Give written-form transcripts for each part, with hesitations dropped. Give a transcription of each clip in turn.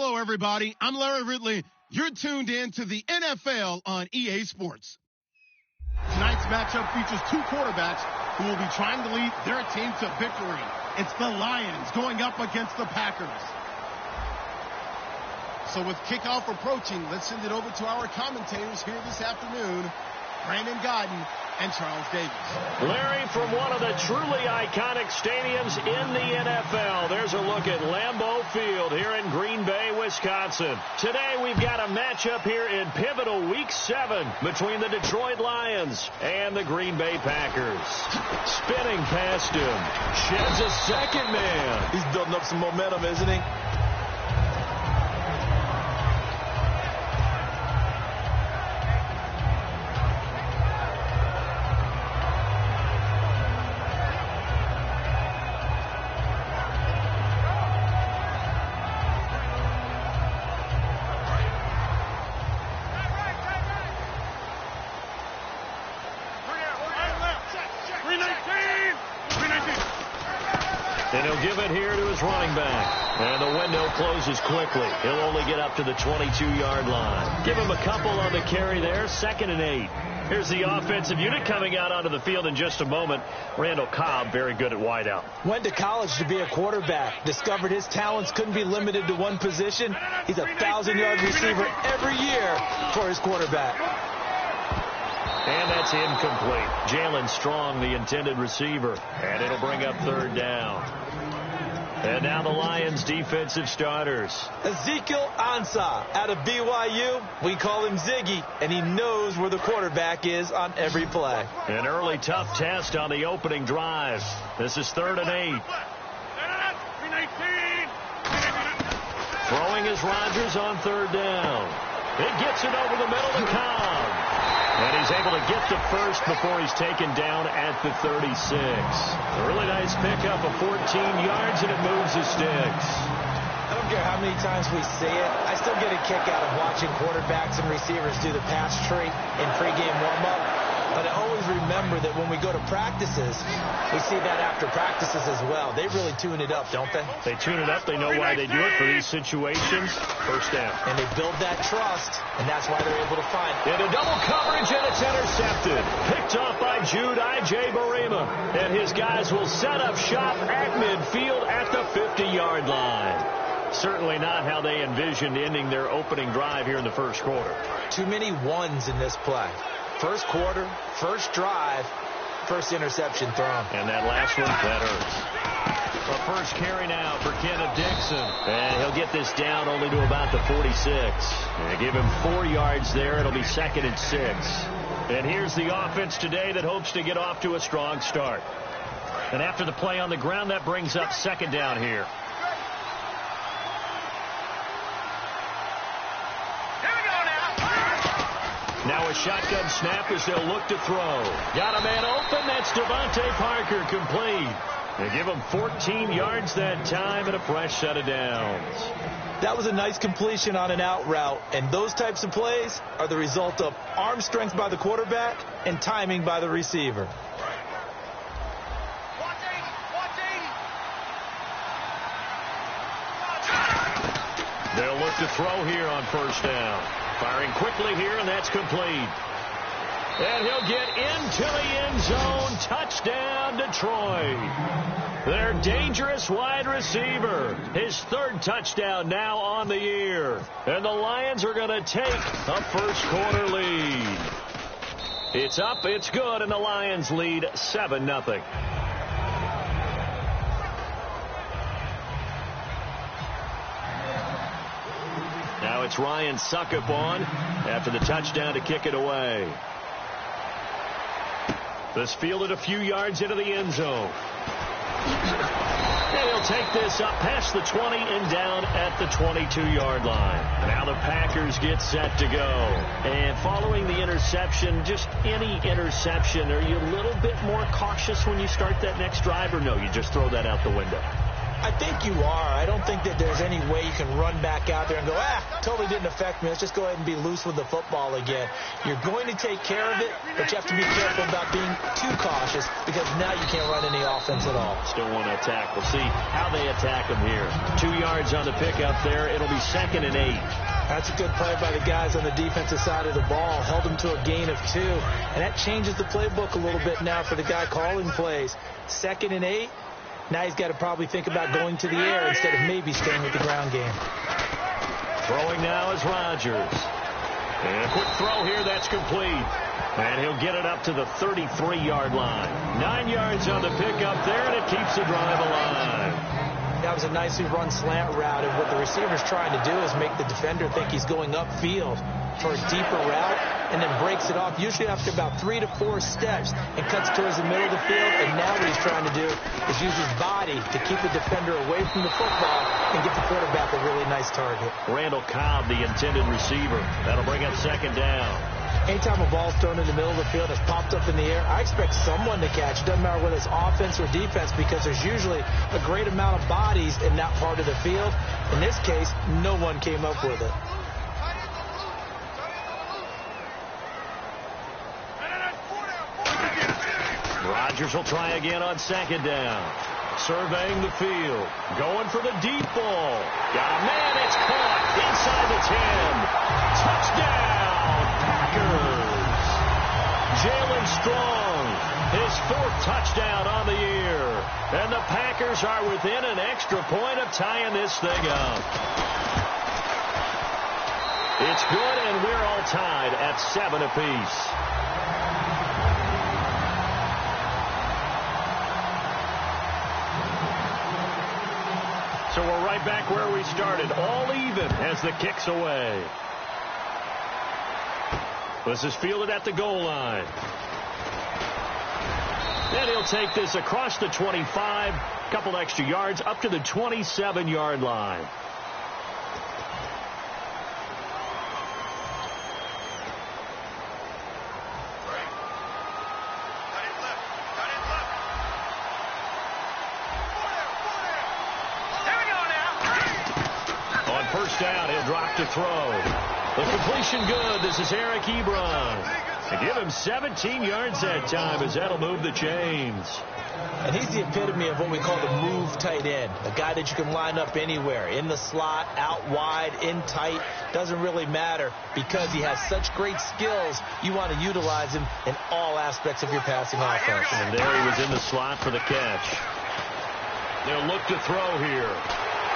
Hello, everybody. I'm Larry Ridley. You're tuned in to the NFL on EA Sports. Tonight's matchup features two quarterbacks who will be trying to lead their team to victory. It's the Lions going up against the Packers. So with kickoff approaching, let's send it over to our commentators here this afternoon, Brandon Godden and Charles Davis. Larry, from one of the truly iconic stadiums in the NFL, there's a look at Lambeau Field here in Green Bay, Wisconsin. Today we've got a matchup here in pivotal Week 7 between the Detroit Lions and the Green Bay Packers. Spinning past him, sheds a second man. He's building up some momentum, isn't he? And he'll give it here to his running back. And the window closes quickly. He'll only get up to the 22-yard line. Give him a couple on the carry there, 2nd and 8. Here's the offensive unit coming out onto the field in just a moment. Randall Cobb, very good at wideout. Went to college to be a quarterback. Discovered his talents couldn't be limited to one position. He's a 1,000-yard receiver every year for his quarterback. And that's incomplete. Jalen Strong, the intended receiver. And it'll bring up 3rd down. And now the Lions' defensive starters. Ezekiel Ansah out of BYU. We call him Ziggy, and he knows where the quarterback is on every play. An early tough test on the opening drive. This is 3rd and 8. Throwing is Rodgers on 3rd down. It gets it over the middle to Cobb. And he's able to get to first before he's taken down at the 36. A really nice pickup of 14 yards, and it moves the sticks. I don't care how many times we see it. I still get a kick out of watching quarterbacks and receivers do the pass tree in pregame warm-up. But I always remember that when we go to practices, we see that after practices as well. They really tune it up, don't they? They tune it up. They know why they do it for these situations. First down. And they build that trust, and that's why they're able to find it. Into double coverage, and it's intercepted. Picked off by Jude I.J. Barima. And his guys will set up shop at midfield at the 50-yard line. Certainly not how they envisioned ending their opening drive here in the first quarter. Too many ones in this play. First quarter, first drive, first interception thrown. And that last one, that hurts. A first carry now for Kenneth Dixon. And he'll get this down only to about the 46. And give him 4 yards there. It'll be 2nd and 6. And here's the offense today that hopes to get off to a strong start. And after the play on the ground, that brings up 2nd down here. Now a shotgun snap as they'll look to throw. Got a man open. That's Devontae Parker, complete. They give him 14 yards that time and a fresh set of downs. That was a nice completion on an out route, and those types of plays are the result of arm strength by the quarterback and timing by the receiver. They'll look to throw here on first down. Firing quickly here, and that's complete. And he'll get into the end zone. Touchdown, Detroit. Their dangerous wide receiver. His 3rd touchdown now on the year. And the Lions are going to take a first quarter lead. It's up, it's good, and the Lions lead 7-0. Now it's Ryan Suckup on after the touchdown to kick it away. This fielded a few yards into the end zone. And he'll take this up past the 20 and down at the 22-yard line. Now the Packers get set to go. And following the interception, just any interception, are you a little bit more cautious when you start that next drive, or no, you just throw that out the window? I think you are. I don't think that there's any way you can run back out there and go, totally didn't affect me. Let's just go ahead and be loose with the football again. You're going to take care of it, but you have to be careful about being too cautious because now you can't run any offense at all. Still want to attack. We'll see how they attack them here. 2 yards on the pickup there. It'll be 2nd and 8. That's a good play by the guys on the defensive side of the ball. Held them to a gain of 2. And that changes the playbook a little bit now for the guy calling plays. 2nd and 8. Now he's got to probably think about going to the air instead of maybe staying with the ground game. Throwing now is Rodgers. And a quick throw here, that's complete. And he'll get it up to the 33-yard line. 9 yards on the pickup there, and it keeps the drive alive. That was a nicely run slant route, and what the receiver's trying to do is make the defender think he's going upfield for a deeper route, and then breaks it off, usually after about 3 to 4 steps, and cuts towards the middle of the field. And now what he's trying to do is use his body to keep the defender away from the football and get the quarterback a really nice target. Randall Cobb, the intended receiver. That'll bring up 2nd down. Anytime a ball's thrown in the middle of the field, it's popped up in the air, I expect someone to catch. It doesn't matter whether it's offense or defense, because there's usually a great amount of bodies in that part of the field. In this case, no one came up with it. Rodgers will try again on 2nd down. Surveying the field. Going for the deep ball. Got a man, it's caught inside the 10. Touchdown, Packers. Jalen Strong, his 4th touchdown on the year. And the Packers are within an extra point of tying this thing up. It's good, and we're all tied at 7 apiece. So we're right back where we started, all even as the kick's away. This is fielded at the goal line. And he'll take this across the 25, couple extra yards, up to the 27-yard line. Down, he'll drop to throw. The completion good. This is Eric Ebron. And give him 17 yards that time, as that'll move the chains. And he's the epitome of what we call the move tight end. A guy that you can line up anywhere. In the slot, out wide, in tight. Doesn't really matter because he has such great skills. You want to utilize him in all aspects of your passing offense. And there he was in the slot for the catch. They'll look to throw here.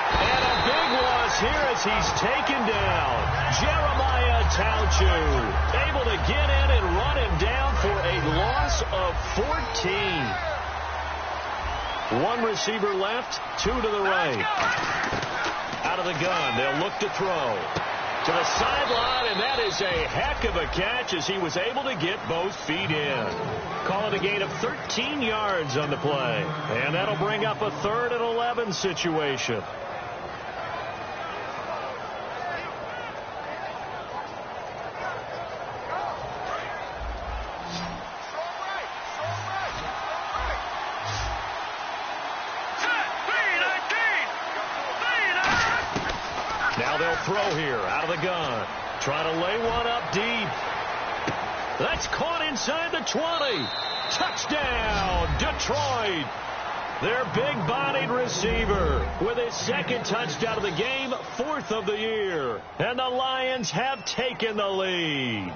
And a big loss here as he's taken down. Jeremiah Tauchu able to get in and run him down for a loss of 14. 1 receiver left, 2 to the right. Out of the gun, they'll look to throw. To the sideline, and that is a heck of a catch as he was able to get both feet in. Call it a gain of 13 yards on the play. And that'll bring up a 3rd and 11 situation. Throw here out of the gun. Trying to lay one up deep. That's caught inside the 20. Touchdown, Detroit. Their big-bodied receiver with his 2nd touchdown of the game, 4th of the year. And the Lions have taken the lead.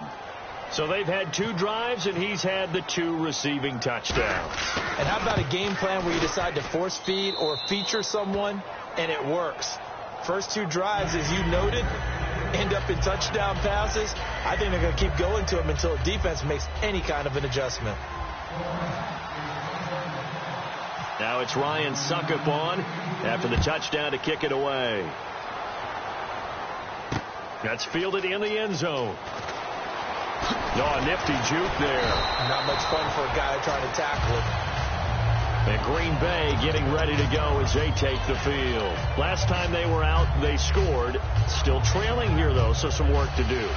So they've had 2 drives, and he's had the 2 receiving touchdowns. And how about a game plan where you decide to force feed or feature someone, and it works? First 2 drives, as you noted, end up in touchdown passes. I think they're going to keep going to him until the defense makes any kind of an adjustment. Now it's Ryan Suckup on after the touchdown to kick it away. That's fielded in the end zone. Oh, a nifty juke there. Not much fun for a guy trying to tackle it. And Green Bay getting ready to go as they take the field. Last time they were out, they scored. Still trailing here, though, so some work to do.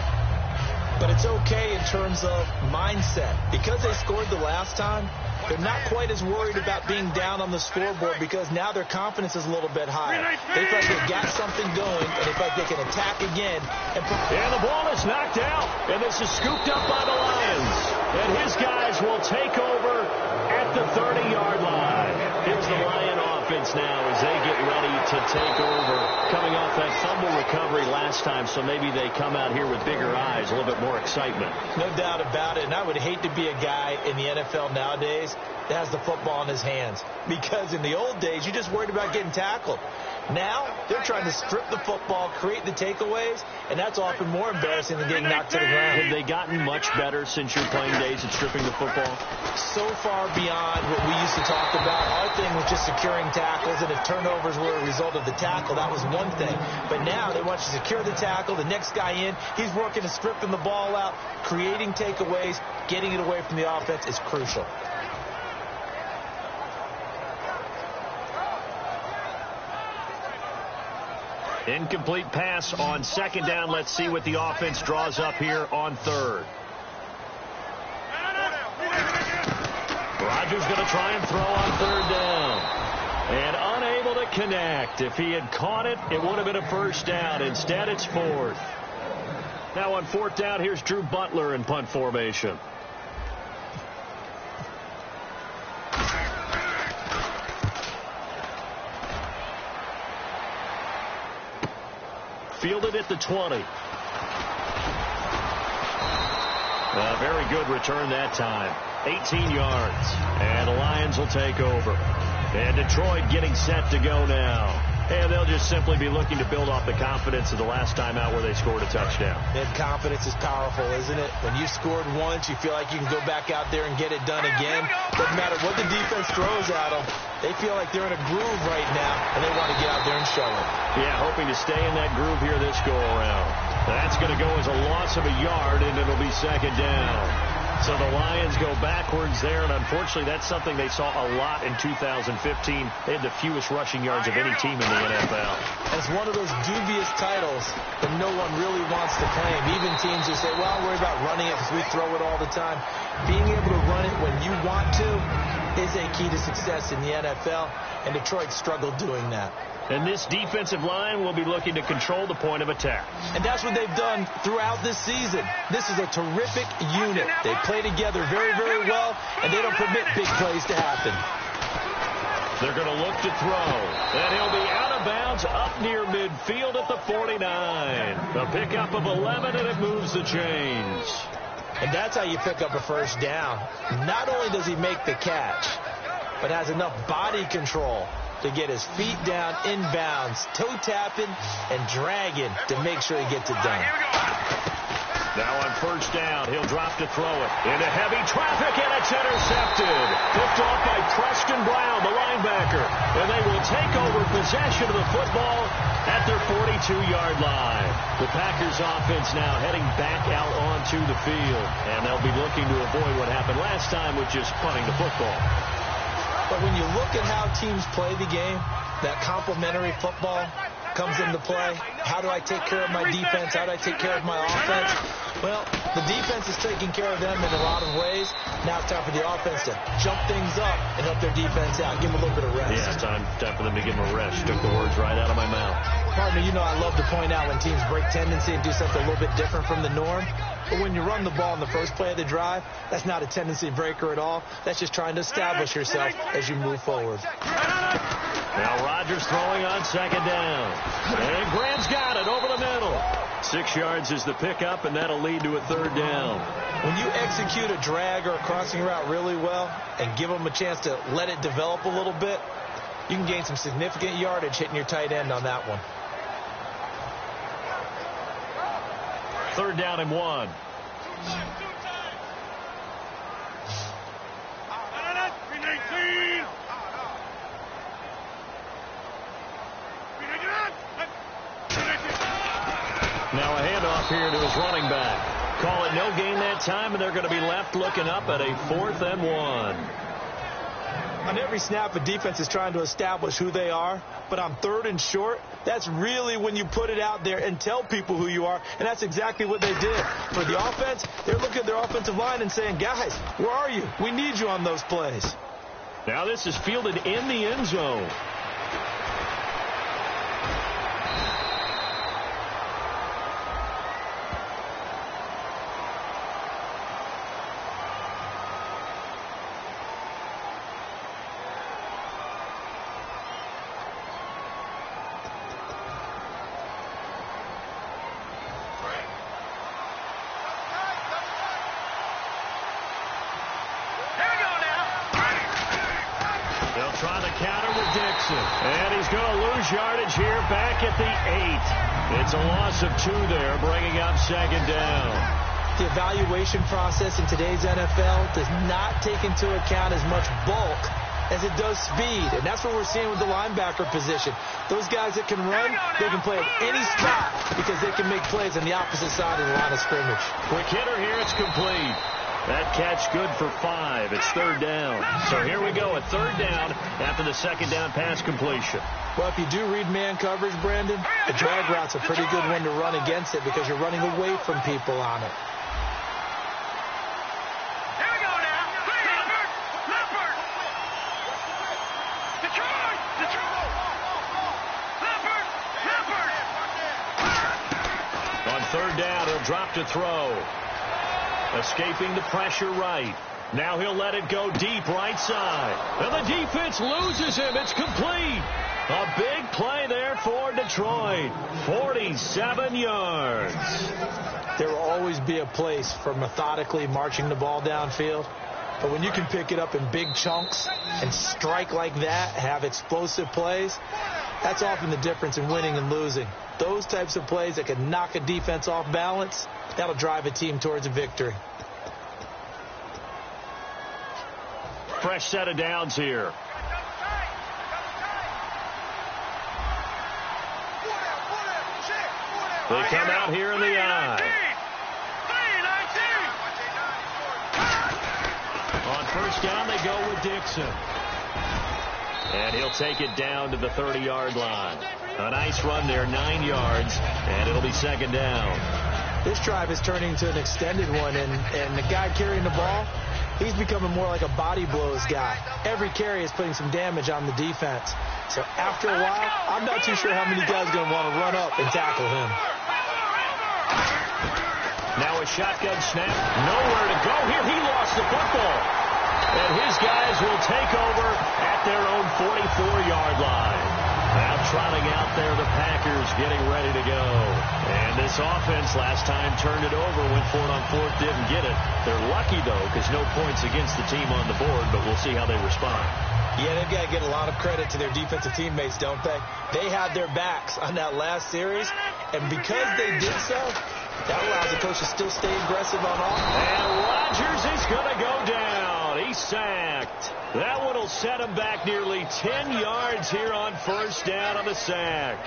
But it's okay in terms of mindset. Because they scored the last time, they're not quite as worried about being down on the scoreboard because now their confidence is a little bit higher. They feel like they've got something going, and they feel like they can attack again. And the ball is knocked out, and this is scooped up by the Lions. And his guys will take over at the 30-yard line. Here's the Lion offense now as they get ready to take over. Coming off that fumble recovery last time, so maybe they come out here with bigger eyes, a little bit more excitement. No doubt about it, and I would hate to be a guy in the NFL nowadays that has the football in his hands. Because in the old days, you just worried about getting tackled. Now, they're trying to strip the football, create the takeaways, and that's often more embarrassing than getting knocked to the ground. Have they gotten much better since your playing days at stripping the football? So far beyond what we used to talk about. Our thing was just securing tackles, and if turnovers were a result of the tackle, that was one thing. But now they want you to secure the tackle, the next guy in, he's working to stripping the ball out, creating takeaways, getting it away from the offense is crucial. Incomplete pass on second down. Let's see what the offense draws up here on third. Rodgers going to try and throw on third down. And unable to connect. If he had caught it, it would have been a first down. Instead, it's fourth. Now on fourth down, here's Drew Butler in punt formation. Fielded at the 20. A very good return that time. 18 yards. And the Lions will take over. And Detroit getting set to go now. And they'll just simply be looking to build off the confidence of the last time out where they scored a touchdown. And confidence is powerful, isn't it? When you scored once, you feel like you can go back out there and get it done again. Doesn't matter what the defense throws at them. They feel like they're in a groove right now, and they want to get out there and show it. Yeah, hoping to stay in that groove here this go-around. That's going to go as a loss of a yard, and it'll be second down. So the Lions go backwards there, and unfortunately that's something they saw a lot in 2015. They had the fewest rushing yards of any team in the NFL. It's one of those dubious titles that no one really wants to claim. Even teams who say, well, I'll worry about running it because we throw it all the time. Being able to run it when you want to is a key to success in the NFL, and Detroit struggled doing that. And this defensive line will be looking to control the point of attack. And that's what they've done throughout this season. This is a terrific unit. They play together very, very well, and they don't permit big plays to happen. They're going to look to throw. And he'll be out of bounds up near midfield at the 49. A pickup of 11, and it moves the chains. And that's how you pick up a first down. Not only does he make the catch, but has enough body control to get his feet down inbounds, toe tapping and dragging to make sure he gets it done. Now on first down, he'll drop to throw it into heavy traffic, and it's intercepted. Picked off by Preston Brown, the linebacker. And they will take over possession of the football at their 42-yard line. The Packers offense now heading back out onto the field. And they'll be looking to avoid what happened last time, which is punting the football. But when you look at how teams play the game, that complementary football comes into play. How do I take care of my defense? How do I take care of my offense? Well, the defense is taking care of them in a lot of ways. Now it's time for the offense to jump things up and help their defense out. Give them a little bit of rest. Yeah, time for them to give them a rest. Took the words right out of my mouth. Partner, you know I love to point out when teams break tendency and do something a little bit different from the norm. But when you run the ball in the first play of the drive, that's not a tendency breaker at all. That's just trying to establish yourself as you move forward. Now Rodgers throwing on second down. And Graham's got it over the middle. 6 yards is the pickup, and that'll lead to a third down. When you execute a drag or a crossing route really well and give them a chance to let it develop a little bit, you can gain some significant yardage hitting your tight end on that one. Third down and 1. Now a handoff here to his running back. Call it no gain that time, and they're going to be left looking up at a 4th and 1. On every snap, a defense is trying to establish who they are, but on 3rd and short, that's really when you put it out there and tell people who you are, and that's exactly what they did. For the offense, they're looking at their offensive line and saying, guys, where are you? We need you on those plays. Now this is fielded in the end zone. Try the counter with Dixon. And he's going to lose yardage here back at the 8. It's a loss of 2 there, bringing up 2nd down. The evaluation process in today's NFL does not take into account as much bulk as it does speed. And that's what we're seeing with the linebacker position. Those guys that can run, they can play at any spot because they can make plays on the opposite side of the line of scrimmage. Quick hitter here, it's complete. That catch good for 5. It's 3rd down. So here we go, a 3rd down after the 2nd down pass completion. Well, if you do read man coverage, Brandon, the drag route's a pretty good one to run against it because you're running away from people on it. Here we go now. Leopard. Detroit. Leopard. On 3rd down, he'll drop to throw. Escaping the pressure right. Now he'll let it go deep right side. And the defense loses him. It's complete. A big play there for Detroit. 47 yards. There will always be a place for methodically marching the ball downfield. But when you can pick it up in big chunks and strike like that, have explosive plays, that's often the difference in winning and losing. Those types of plays that can knock a defense off balance, that'll drive a team towards a victory. Fresh set of downs here. They come out here in the eye. On 1st down, they go with Dixon. And he'll take it down to the 30-yard line. A nice run there, 9 yards, and it'll be 2nd down. This drive is turning into an extended one, and the guy carrying the ball, he's becoming more like a body blows guy. Every carry is putting some damage on the defense. So after a while, I'm not too sure how many guys are going to want to run up and tackle him. Now a shotgun snap. Nowhere to go here. He lost the football. And his guys will take over at their own 44-yard line. Now trotting out there, the Packers getting ready to go. And this offense last time turned it over, went for it on 4th, didn't get it. They're lucky, though, because no points against the team on the board, but we'll see how they respond. Yeah, they've got to get a lot of credit to their defensive teammates, don't they? They had their backs on that last series, and because they did so, that allows the coach to still stay aggressive on offense. And Rodgers is going to go down. He's sacked. That one will set him back nearly 10 yards here on 1st down on the sack.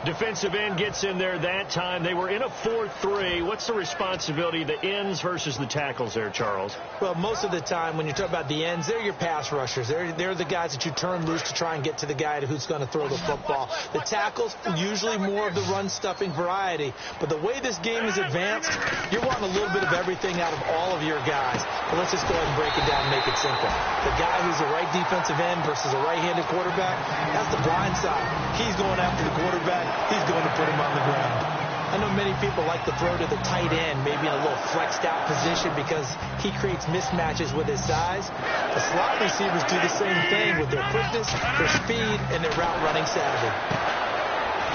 Defensive end gets in there that time. They were in a 4-3. What's the responsibility of the ends versus the tackles there, Charles? Well, most of the time when you talk about the ends, they're your pass rushers. They're the guys that you turn loose to try and get to the guy who's going to throw the football. The tackles, usually more of the run-stuffing variety. But the way this game is advanced, you're wanting a little bit of everything out of all of your guys. But let's just go ahead and break it down and make it simple. The guy who's a right defensive end versus a right-handed quarterback, that's the blind side. He's going after the quarterback. He's going to put him on the ground. I know many people like to throw to the tight end, maybe in a little flexed out position because he creates mismatches with his size. The slot receivers do the same thing with their quickness, their speed, and their route running savvy.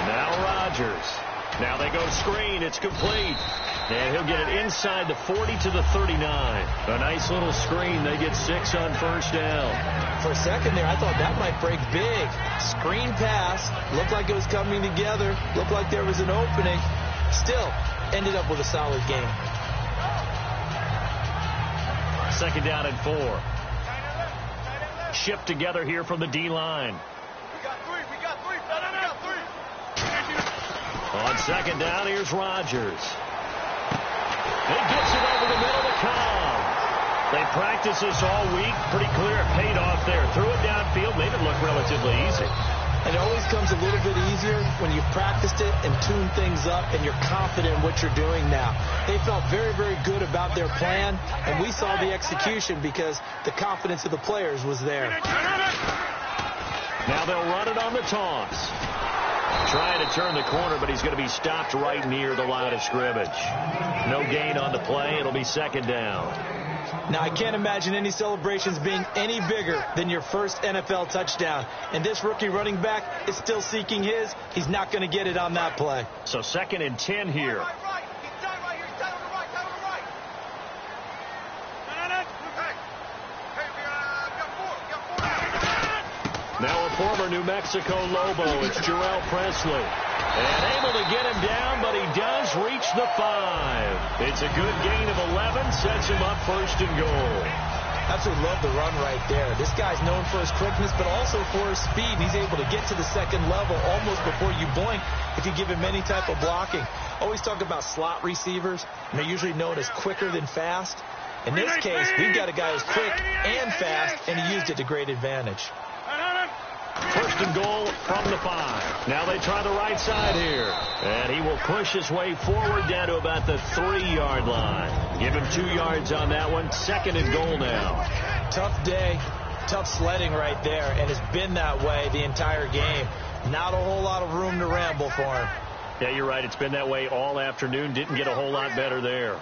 Now Rodgers. Now they go screen. It's complete. And he'll get it inside the 40 to the 39. A nice little screen. They get 6 on 1st down. For a second there, I thought that might break big. Screen pass. Looked like it was coming together. Looked like there was an opening. Still, ended up with a solid game. 2nd down and 4. Shipped together here from the D-line. We got three. We got 3. On 2nd down, here's Rodgers. He gets it over the middle to Cobb. They practiced this all week. Pretty clear it paid off there. Threw it downfield, made it look relatively easy. And it always comes a little bit easier when you've practiced it and tuned things up and you're confident in what you're doing now. They felt very, very good about their plan, and we saw the execution because the confidence of the players was there. Now they'll run it on the toss. Trying to turn the corner, but he's going to be stopped right near the line of scrimmage. No gain on the play. It'll be second down. Now, I can't imagine any celebrations being any bigger than your first NFL touchdown. And this rookie running back is still seeking his. He's not going to get it on that play. So 2nd and 10 here. Now a former New Mexico Lobo, it's Jarrell Presley. And able to get him down, but he does reach the 5. It's a good gain of 11, sets him up 1st and goal. Absolutely love the run right there. This guy's known for his quickness, but also for his speed. And he's able to get to the 2nd level almost before you blink if you give him any type of blocking. Always talk about slot receivers, and they're usually known as quicker than fast. In this case, we've got a guy who's quick and fast, and he used it to great advantage. 1st and goal from the 5. Now they try the right side here. And he will push his way forward down to about the 3-yard line. Give him 2 yards on that one. 2nd and goal now. Tough day, tough sledding right there, and it's been that way the entire game. Not a whole lot of room to ramble for him. Yeah, you're right. It's been that way all afternoon. Didn't get a whole lot better there.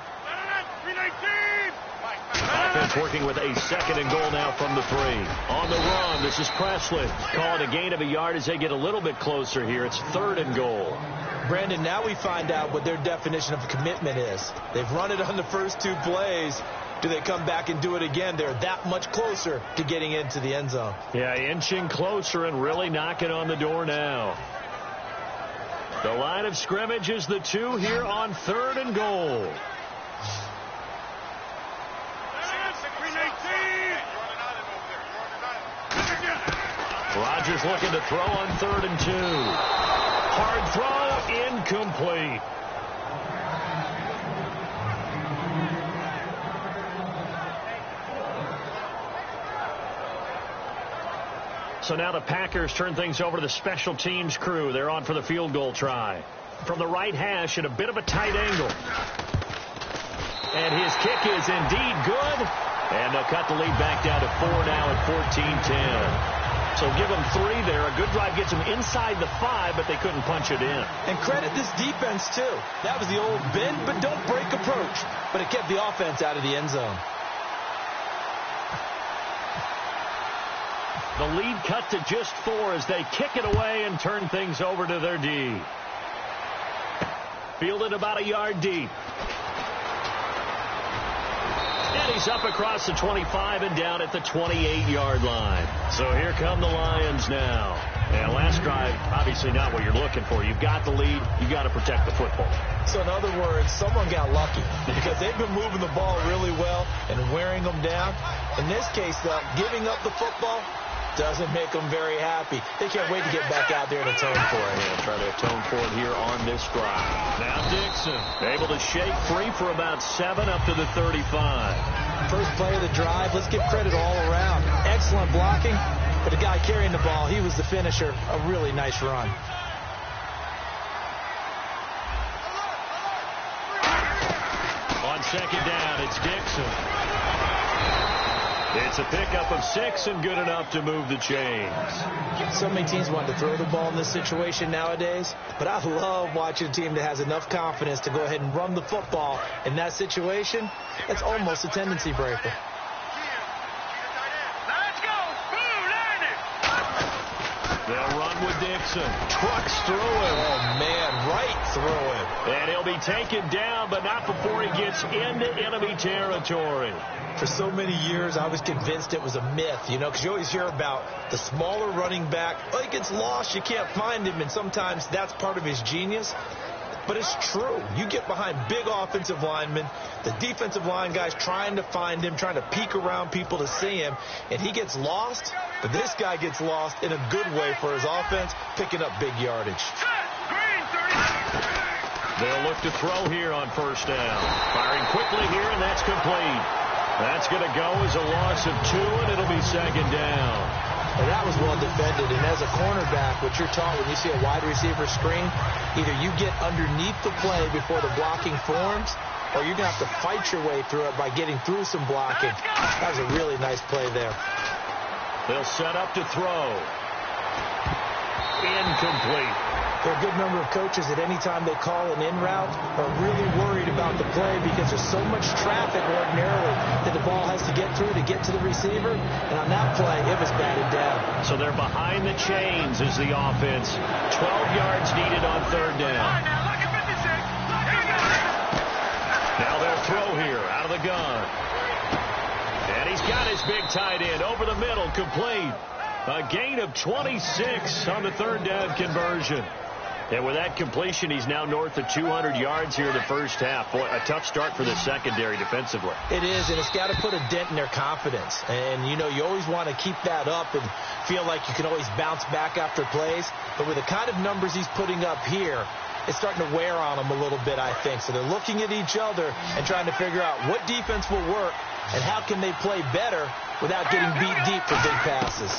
Offense working with a 2nd and goal now from the 3. On the run, this is Presley. Calling a gain of a yard as they get a little bit closer here. It's 3rd and goal. Brandon, now we find out what their definition of commitment is. They've run it on the first 2 plays. Do they come back and do it again? They're that much closer to getting into the end zone. Yeah, inching closer and really knocking on the door now. The line of scrimmage is the 2 here on 3rd and goal. Rodgers looking to throw on 3rd and 2. Hard throw, incomplete. So now the Packers turn things over to the special teams crew. They're on for the field goal try. From the right hash at a bit of a tight angle. And his kick is indeed good. And they'll cut the lead back down to 4 now at 14-10. So give them 3 there. A good drive gets them inside the 5, but they couldn't punch it in. And credit this defense, too. That was the old bend but don't break approach. But it kept the offense out of the end zone. The lead cut to just 4 as they kick it away and turn things over to their D. Fielded about a yard deep. And he's up across the 25 and down at the 28-yard line. So here come the Lions now. And last drive, obviously not what you're looking for. You've got the lead. You've got to protect the football. So in other words, someone got lucky because they've been moving the ball really well and wearing them down. In this case, though, giving up the football doesn't make them very happy. They can't wait to get back out there and atone for it. Yeah, try to atone for it here on this drive. Now Dixon able to shake free for about 7 up to the 35. First play of the drive. Let's give credit all around. Excellent blocking. But the guy carrying the ball, he was the finisher. A really nice run. On 2nd down, it's Dixon. It's a pickup of 6 and good enough to move the chains. So many teams want to throw the ball in this situation nowadays, but I love watching a team that has enough confidence to go ahead and run the football in that situation. That's almost a tendency breaker. Let's go. They'll run with Dixon. Trucks through him. Oh, man, right through him. And he'll be taken down, but not before he gets into enemy territory. For so many years, I was convinced it was a myth, you know, because you always hear about the smaller running back. Oh, he gets lost, you can't find him, and sometimes that's part of his genius. But it's true. You get behind big offensive linemen, the defensive line guys trying to find him, trying to peek around people to see him, and he gets lost. But this guy gets lost in a good way for his offense, picking up big yardage. They'll look to throw here on 1st down. Firing quickly here, and that's complete. That's going to go as a loss of 2, and it'll be second down. And that was well defended. And as a cornerback, what you're taught when you see a wide receiver screen, either you get underneath the play before the blocking forms, or you're going to have to fight your way through it by getting through some blocking. That was a really nice play there. They'll set up to throw. Incomplete. There are a good number of coaches at any time they call an in route are really worried about the play because there's so much traffic ordinarily that the ball has to get through to get to the receiver. And on that play, it was batted down. So they're behind the chains as the offense. 12 yards needed on third down. Now they'll throw here out of the gun. And he's got his big tight end over the middle, complete. A gain of 26 on the third down conversion. And with that completion, he's now north of 200 yards here in the first half. Boy, a tough start for the secondary defensively. It is, and it's got to put a dent in their confidence. And, you know, you always want to keep that up and feel like you can always bounce back after plays. But with the kind of numbers he's putting up here, it's starting to wear on them a little bit, I think. So they're looking at each other and trying to figure out what defense will work and how can they play better without getting beat deep for big passes.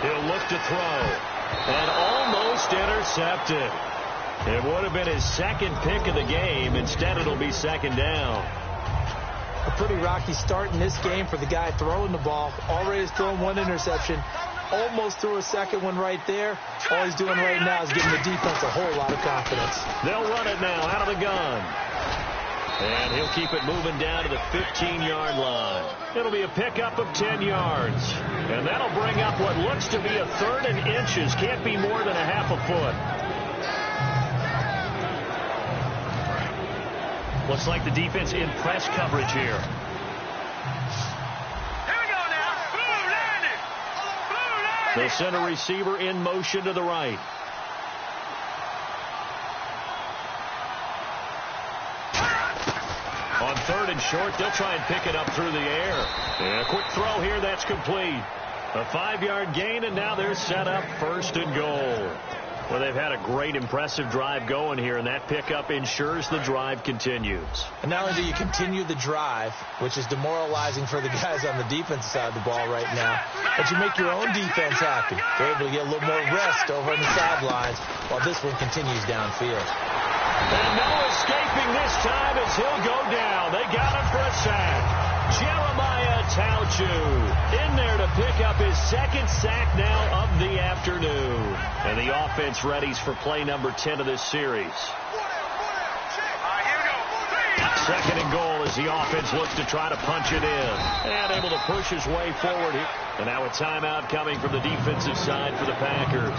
He'll look to throw. And almost intercepted. It would have been his second pick of the game. Instead, it'll be second down. A pretty rocky start in this game for the guy throwing the ball. Already has thrown one interception. Almost threw a second one right there. All he's doing right now is giving the defense a whole lot of confidence. They'll run it now out of the gun. And he'll keep it moving down to the 15-yard line. It'll be a pickup of 10 yards. And that'll bring up what looks to be a third and inches. Can't be more than a half a foot. Looks like the defense in press coverage here. Here we go now. Blue landed. Blue landed. They'll send a receiver in motion to the right. On third and short, they'll try and pick it up through the air. And a quick throw here, that's complete. A 5-yard gain, and now they're set up first and goal. Well, they've had a great, impressive drive going here, and that pickup ensures the drive continues. And not only do you continue the drive, which is demoralizing for the guys on the defensive side of the ball right now, but you make your own defense happy. They're able to get a little more rest over on the sidelines while this one continues downfield. And no escaping this time as he'll go down. They got him for a sack. Jeremiah Tauchu in there to pick up his second sack now of the afternoon. And the offense readies for play number 10 of this series. Second and goal as the offense looks to try to punch it in. And able to push his way forward here. And now a timeout coming from the defensive side for the Packers.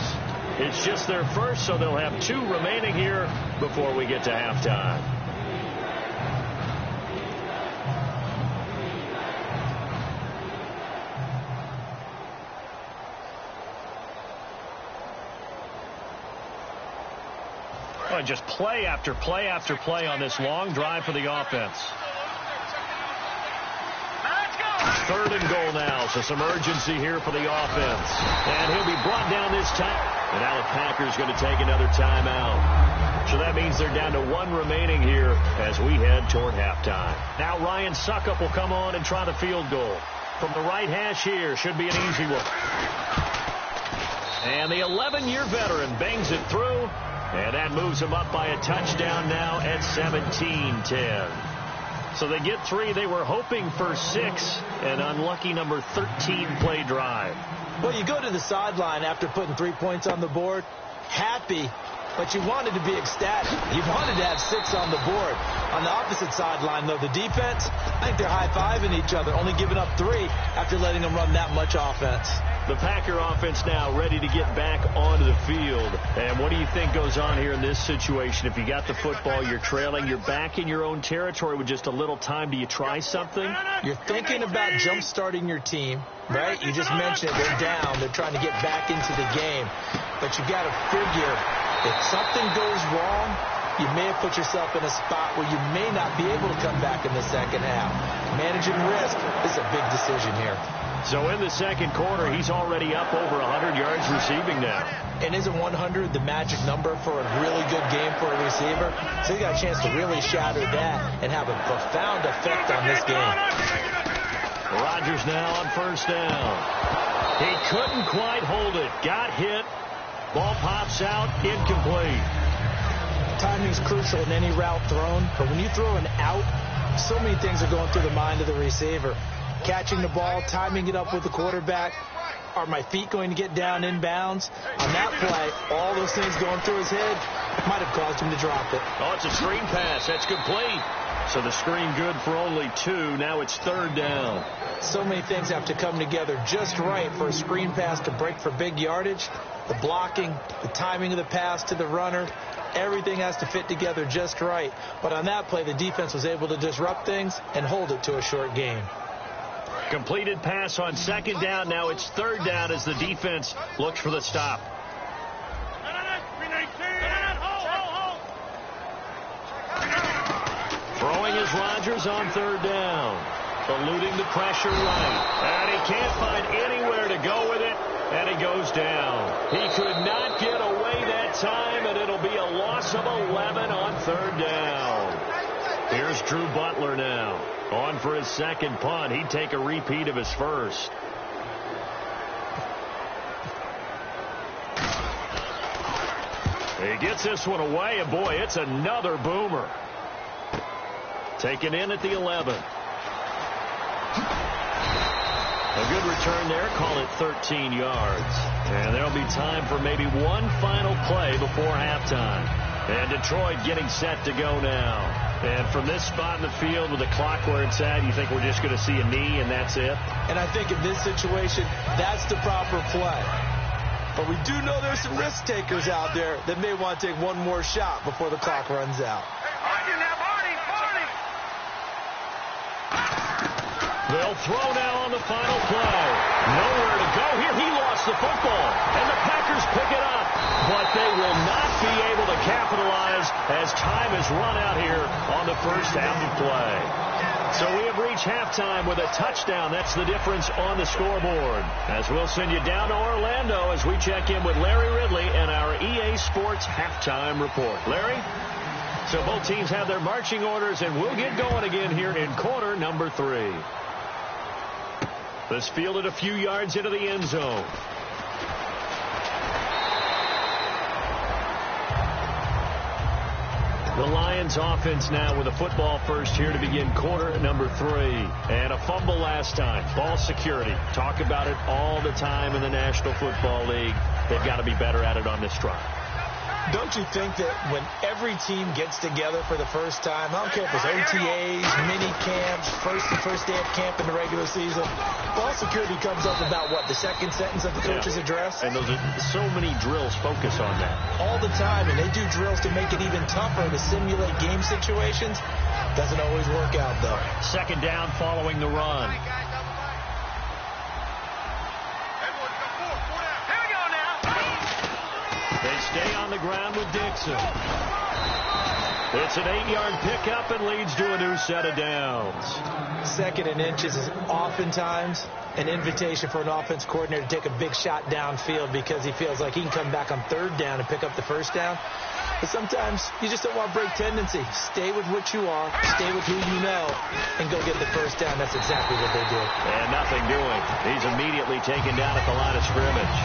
It's just their first, so they'll have 2 remaining here before we get to halftime. Oh, just play after play after play on this long drive for the offense. Third and goal now, so some urgency here for the offense. And he'll be brought down this time. And now the Packers going to take another timeout. So that means they're down to 1 remaining here as we head toward halftime. Now Ryan Suckup will come on and try the field goal. From the right hash here, should be an easy one. And the 11-year veteran bangs it through. And that moves him up by a touchdown now at 17-10. So they get 3. They were hoping for 6. An unlucky number 13 play drive. Well, you go to the sideline after putting 3 points on the board, happy, but you wanted to be ecstatic. You wanted to have 6 on the board. On the opposite sideline, though, the defense, I think they're high-fiving each other, only giving up 3 after letting them run that much offense. The Packer offense now ready to get back onto the field. And what do you think goes on here in this situation? If you got the football, you're trailing, you're back in your own territory with just a little time. Do you try something? You're thinking about jump-starting your team, right? You just mentioned it. They're down. They're trying to get back into the game. But you got to figure if something goes wrong, you may have put yourself in a spot where you may not be able to come back in the second half. Managing risk is a big decision here. So in the second quarter, he's already up over 100 yards receiving now. And isn't 100 the magic number for a really good game for a receiver? So he got a chance to really shatter that and have a profound effect on this game. Rodgers now on first down. He couldn't quite hold it. Got hit. Ball pops out. Incomplete. Timing's crucial in any route thrown, but when you throw an out, so many things are going through the mind of the receiver. Catching the ball, timing it up with the quarterback. Are my feet going to get down in bounds? On that play, all those things going through his head might have caused him to drop it. Oh, it's a screen pass. That's complete. So the screen good for only 2. Now it's third down. So many things have to come together just right for a screen pass to break for big yardage. The blocking, the timing of the pass to the runner, everything has to fit together just right. But on that play, the defense was able to disrupt things and hold it to a short game. Completed pass on second down. Now it's third down as the defense looks for the stop. Throwing is Rodgers on third down. Eluding the pressure right. And he can't find anywhere to go with it. And he goes down. He could not get away that time, and it'll be a loss of 11 on third down. Here's Drew Butler now. On for his second punt. He'd take a repeat of his first. He gets this one away, and boy, it's another boomer. Taken in at the 11. A good return there. Call it 13 yards. And there'll be time for maybe one final play before halftime. And Detroit getting set to go now. And from this spot in the field with the clock where it's at, you think we're just going to see a knee and that's it? And I think in this situation, that's the proper play. But we do know there's some risk takers out there that may want to take one more shot before the clock runs out. They'll throw now on the final play. Nowhere to go here. He lost the football. And the Packers pick it up. But they will not be able to capitalize as time has run out here on the first half of play. So we have reached halftime with a touchdown. That's the difference on the scoreboard. As we'll send you down to Orlando as we check in with Larry Ridley and our EA Sports halftime report. Larry? So both teams have their marching orders, and we'll get going again here in quarter number 3. This fielded a few yards into the end zone. The Lions offense now with a football first here to begin quarter number 3. And a fumble last time. Ball security. Talk about it all the time in the National Football League. They've got to be better at it on this drive. Don't you think that when every team gets together for the first time, I don't care if it's OTAs, mini camps, first day of camp in the regular season, ball security comes up about, what, the second sentence of the coach's address? And those are so many drills focus on that. All the time, and they do drills to make it even tougher to simulate game situations. Doesn't always work out, though. Second down following the run. They stay on the ground with Dixon. It's an 8-yard pickup and leads to a new set of downs. Second and inches is oftentimes an invitation for an offense coordinator to take a big shot downfield because he feels like he can come back on third down and pick up the first down. But sometimes you just don't want to break tendency. Stay with what you are, stay with who you know, and go get the first down. That's exactly what they did. And nothing doing. He's immediately taken down at the line of scrimmage.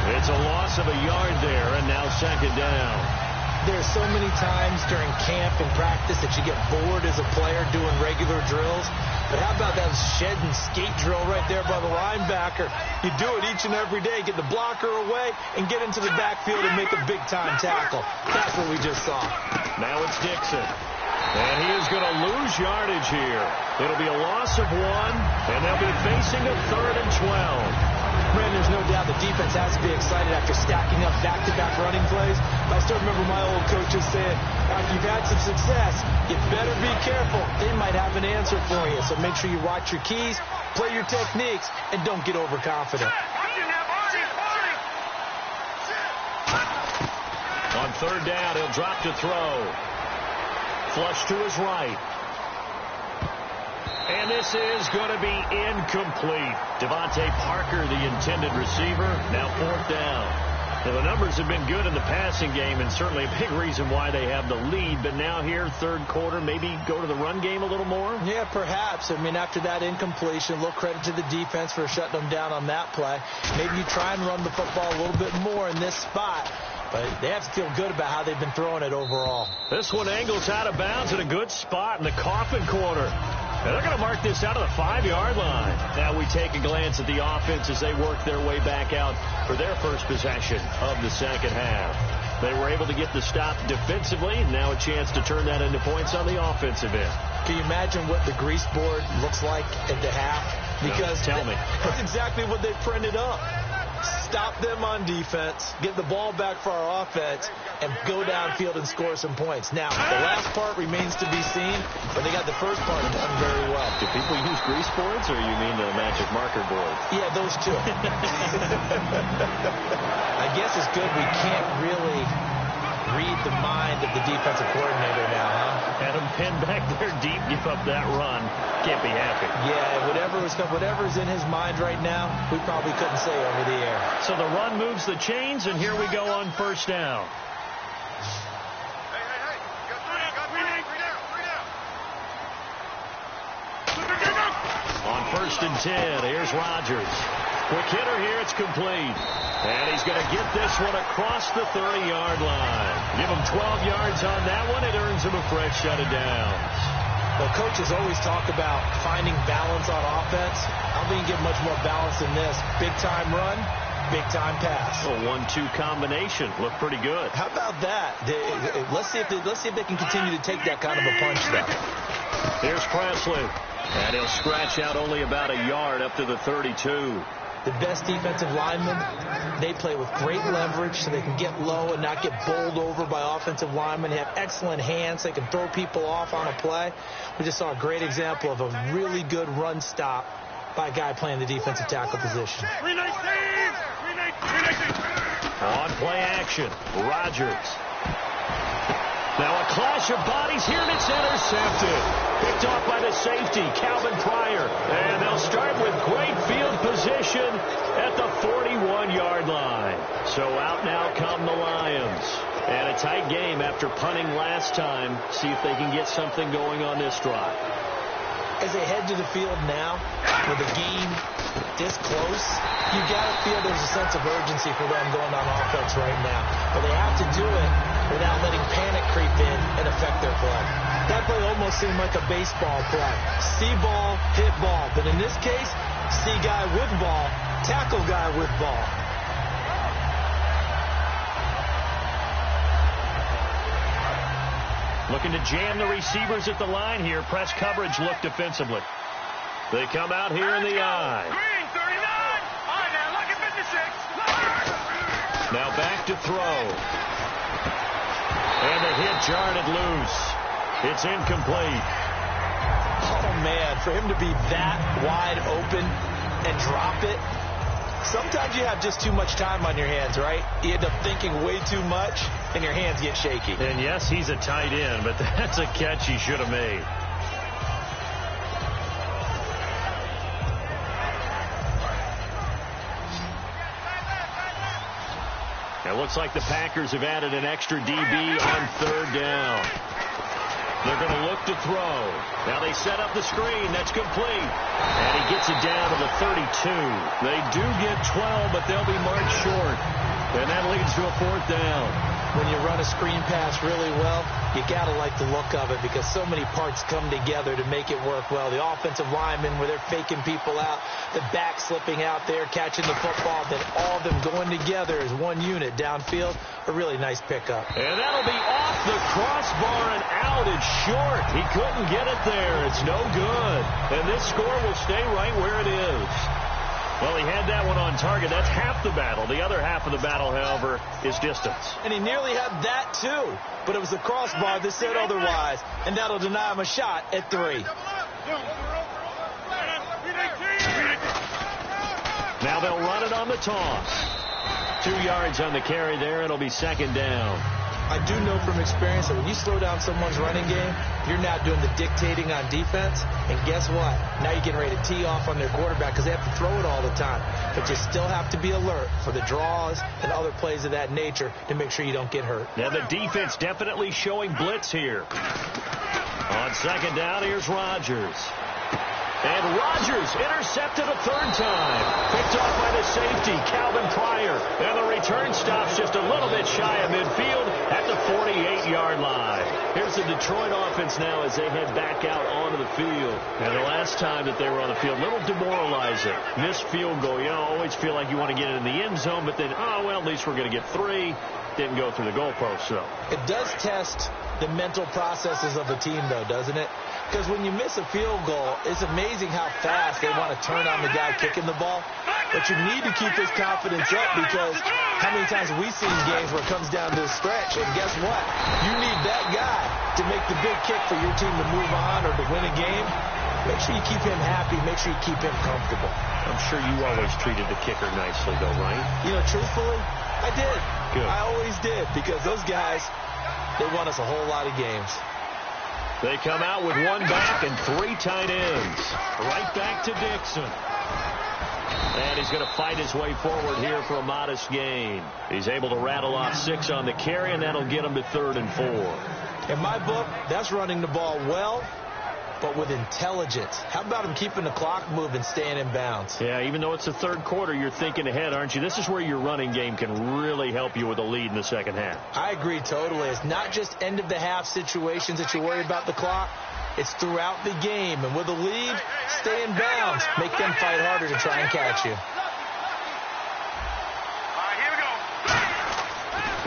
It's a loss of a yard there, and now second down. There's so many times during camp and practice that you get bored as a player doing regular drills. But how about that shed and skate drill right there by the linebacker? You do it each and every day. Get the blocker away and get into the backfield and make a big-time tackle. That's what we just saw. Now it's Dixon. And he is going to lose yardage here. It'll be a loss of 1, and they'll be facing a 3rd and 12. Brandon, there's no doubt the defense has to be excited after stacking up back-to-back running plays. I still remember my old coaches saying, after you've had some success, you better be careful. They might have an answer for you. So make sure you watch your keys, play your techniques, and don't get overconfident. On third down, he'll drop to throw. Flush to his right. And this is going to be incomplete. Devontae Parker, the intended receiver, now fourth down. Now, the numbers have been good in the passing game, and certainly a big reason why they have the lead. But now here, third quarter, maybe go to the run game a little more? Yeah, perhaps. I mean, after that incompletion, a little credit to the defense for shutting them down on that play. Maybe you try and run the football a little bit more in this spot. But they have to feel good about how they've been throwing it overall. This one angles out of bounds at a good spot in the coffin corner. And they're going to mark this out of the 5-yard line. Now we take a glance at the offense as they work their way back out for their first possession of the second half. They were able to get the stop defensively. Now a chance to turn that into points on the offensive end. Can you imagine what the grease board looks like at the half? Because no, tell me. That's exactly what they printed up. Stop them on defense, get the ball back for our offense, and go downfield and score some points. Now, the last part remains to be seen, but they got the first part done very well. Do people use grease boards, or you mean the magic marker board? Yeah, those two. I guess it's good we can't really read the mind of the defensive coordinator now, huh? Had him pinned back there deep, give up that run. Can't be happy. Yeah, whatever's in his mind right now, we probably couldn't say over the air. So the run moves the chains, and here we go on first down. On first and 10, here's Rodgers. Quick hitter here, it's complete. And he's going to get this one across the 30-yard line. Give him 12 yards on that one. It earns him a fresh set of downs. Well, coaches always talk about finding balance on offense. I don't think you get much more balance than this. Big-time run, big-time pass. A 1-2 combination. Looked pretty good. How about that? Let's see if they can continue to take that kind of a punch, though. Here's Presley. And he'll scratch out only about a yard up to the 32. The best defensive linemen, they play with great leverage so they can get low and not get bowled over by offensive linemen. They have excellent hands. They can throw people off on a play. We just saw a great example of a really good run stop by a guy playing the defensive tackle position. On play action, Rodgers. Now a clash of bodies here, and it's intercepted. Picked off by the safety, Calvin Pryor. And they'll start with great field position at the 41-yard line. So out now come the Lions. And a tight game after punting last time. See if they can get something going on this drive. As they head to the field now, with the game this close, you got to feel there's a sense of urgency for them going on offense right now. But they have to do it without letting panic creep in and affect their play. That play almost seemed like a baseball play. See ball, hit ball. But in this case, see guy with ball, tackle guy with ball. Looking to jam the receivers at the line here. Press coverage look defensively. They come out here in the eye. Green, 39. All right, now look at 56. Now back to throw. And the hit jarred it loose. It's incomplete. Oh, man, for him to be that wide open and drop it, sometimes you have just too much time on your hands, right? You end up thinking way too much, and your hands get shaky. And yes, he's a tight end, but that's a catch he should have made. It looks like the Packers have added an extra DB on third down. They're going to look to throw. Now they set up the screen. That's complete. And he gets it down to the 32. They do get 12, but they'll be marked short. And that leads to a fourth down. When you run a screen pass really well, you got to like the look of it because so many parts come together to make it work well. The offensive linemen, where they're faking people out, the back slipping out there, catching the football, then all of them going together as one unit downfield. A really nice pickup. And that'll be off the crossbar and out. It's short. He couldn't get it there. It's no good. And this score will stay right where it is. Well, he had that one on target. That's half the battle. The other half of the battle, however, is distance. And he nearly had that, too. But it was the crossbar that said otherwise. And that'll deny him a shot at 3. Now they'll run it on the toss. 2 yards on the carry there. It'll be second down. I do know from experience that when you slow down someone's running game, you're now doing the dictating on defense. And guess what? Now you're getting ready to tee off on their quarterback because they have to throw it all the time. But you still have to be alert for the draws and other plays of that nature to make sure you don't get hurt. Now the defense definitely showing blitz here. On second down, here's Rodgers. And Rodgers intercepted a third time. Picked off by the safety, Calvin Pryor. And the return stops just a little bit shy of midfield at the 48-yard line. Here's the Detroit offense now as they head back out onto the field. And the last time that they were on the field, a little demoralizing. Missed field goal. You always feel like you want to get it in the end zone, but then, oh, well, at least we're going to get 3. Didn't go through the goalpost, so. It does test the mental processes of a team, though, doesn't it? Because when you miss a field goal, it's amazing how fast they want to turn on the guy kicking the ball. But you need to keep this confidence up because how many times have we seen games where it comes down to a stretch? And guess what? You need that guy to make the big kick for your team to move on or to win a game. Make sure you keep him happy. Make sure you keep him comfortable. I'm sure you always treated the kicker nicely, though, right? You know, truthfully, I did. Good. I always did because those guys, they won us a whole lot of games. They come out with 1 back and 3 tight ends. Right back to Dixon. And he's going to fight his way forward here for a modest gain. He's able to rattle off 6 on the carry, and that'll get him to 3rd and 4. In my book, that's running the ball well, but with intelligence. How about him keeping the clock moving, staying in bounds? Yeah, even though it's the third quarter, you're thinking ahead, aren't you? This is where your running game can really help you with a lead in the second half. I agree totally. It's not just end-of-the-half situations that you worry about the clock. It's throughout the game. And with a lead, stay in bounds. Make them fight harder to try and catch you.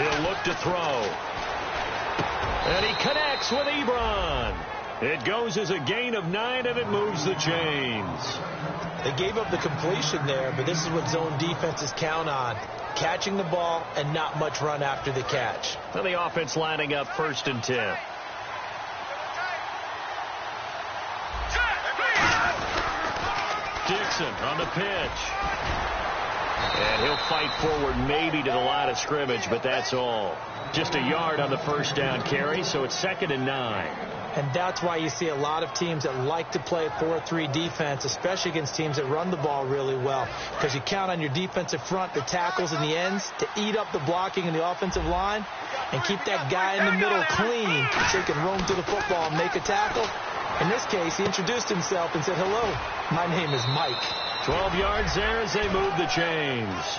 He'll look to throw. And he connects with Ebron. It goes as a gain of 9, and it moves the chains. They gave up the completion there, but this is what zone defenses count on. Catching the ball and not much run after the catch. And the offense lining up 1st and 10. Dixon on the pitch. And he'll fight forward maybe to the line of scrimmage, but that's all. Just a yard on the first down carry, so it's 2nd and 9. And that's why you see a lot of teams that like to play 4-3 defense, especially against teams that run the ball really well. Because you count on your defensive front, the tackles and the ends, to eat up the blocking in the offensive line and keep that guy in the middle clean so he can roam to the football and make a tackle. In this case, he introduced himself and said, "Hello, my name is Mike." 12 yards there as they move the chains.